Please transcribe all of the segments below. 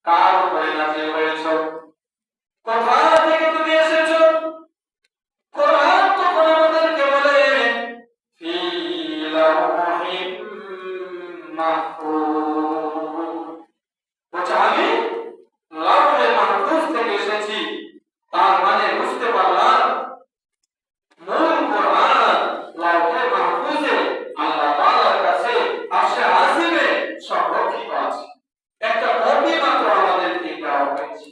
কার উপরে নাযিল হয়েছো, কোথা থেকে তুমি এসেছো। কোরআন তখন আমাদেরকে বলে ফি লাওহিম মাহফুজ, বলছে আমি লাউহে মাহফুজ থেকে এসেছি। তার মানে বুঝতে পারলাম মূল কোরআন লাউহে মাহফুজে আল্লাহ তাআলার কাছে আরশে আজিমে সংরক্ষিত আছে। একটা কপি মাত্র আমাদেরকে দেওয়া হয়েছে।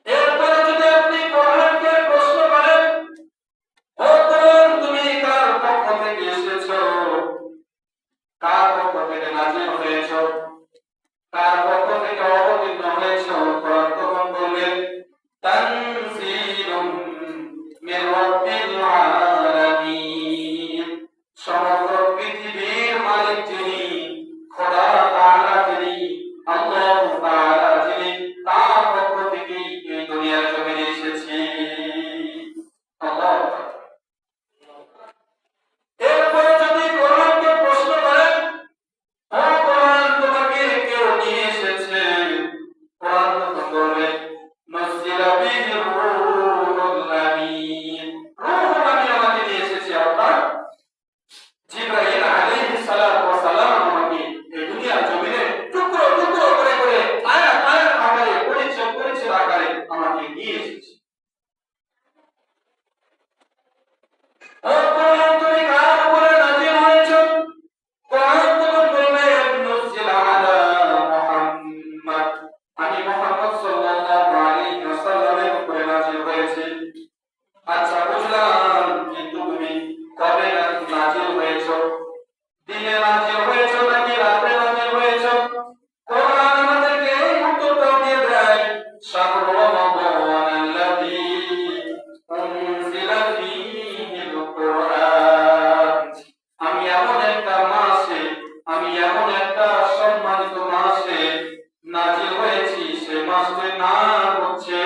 এরপরে যদি আপনি কোরআনকে প্রশ্ন করেন, ও কোরআন তুমি কার পক্ষ থেকে এসেছো, কার পক্ষ থেকে নাযিল হয়েছো, কার পক্ষ থেকে অবতীর্ণ হয়েছো, কোরআন তখন বলবে তানজিলুম মির রাব্বিল আলামিন, সমগ্র পৃথিবীর মালিক যিনি, খোদা তাআলা যিনি, আল্লাহ তাআলা যিনি, তার পক্ষ থেকে এই দুনিয়ার জমিনে এসেছি। আল্লাহু আকবার। এরপরে যদি কোরআনকে প্রশ্ন করেন, ও কোরআন তোমাকে কেউ নিয়ে এসেছে, কোরআন তখন বলবে নাযিলা বিহি রূহুল আমিন, রূহুল আমিন আমাকে নিয়ে এসেছে। অর্থাৎ জিবরাইল আলাইহিস সালাতু ওয়াস সালাম আমাকে এই দুনিয়ার জমিনে টুকরো টুকরো করে করে আয়াত আয়াত আকারে পরিচ্ছদ পরিচ্ছদ আকারে আমাকে নিয়ে এসেছে। ও কোরআন তুমি কার উপরে নাযিল হয়েছো, কোরআন তখন বলবে নুজিলা আলা মুহাম্মদ, আমি মুহাম্মদ সাল্লাল্লাহু আলাইহি ওয়াসাল্লামের উপরে নাযিল হয়েছে। আচ্ছা বুঝলাম, কিন্তু তুমি কবে নাযিল হয়েছো, দিনে নাযিল হয়েছো নাকি রাতে নাযিল হয়েছো। কোরআন আমাদেরকে এই উত্তরটা দিয়ে দেয় শাহরু রমাদানাল্লাযী উনজিলা ফীহিল কুরআন, আমি এমন একটা মাসে, আমি এমন একটা সম্মানিত মাসে নাযিল হয়েছি, সে মাসের নাম হচ্ছে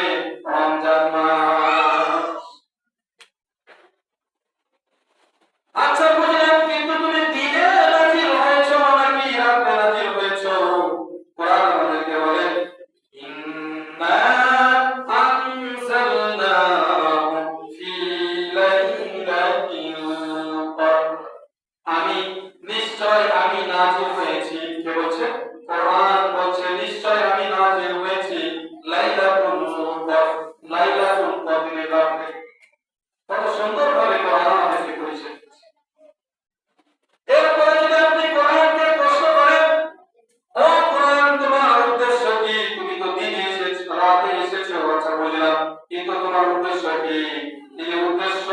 রমজান মাস। আচ্ছা বুঝলাম, কিন্তু তুমি দিনে নাযিল হয়েছো নাকি রাতে নাযিল হয়েছো। কোরআন আমাদেরকে বলে ইন্না আনজালনাহু ফি লাইলাতিল কদর, আমি নিশ্চয় আমি নাযিল হয়েছি। কে বলছে? কোরআন বলছে নিশ্চয় আমি নাযিল হয়েছি লাইলাতুল কদর, লাইলাতুল কদরের রাতে। কত সুন্দর ভাবে কোরআন আমাদেরকে পরিচয় দিচ্ছে। এরপরে যদি আপনি কোরআনকে প্রশ্ন করেন, ও কোরআন তোমার উদ্দেশ্য কি, তুমি তো দিনে এসেছো রাতে এসেছো। আচ্ছা বুঝলাম, কিন্তু তোমার উদ্দেশ্য কি। তিনি উদ্দেশ্য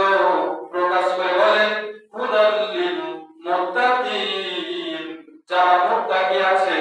প্রকাশ করে বলেন হুদাল লিল মুত্তাকিন, যারা মুত্তাকি আছে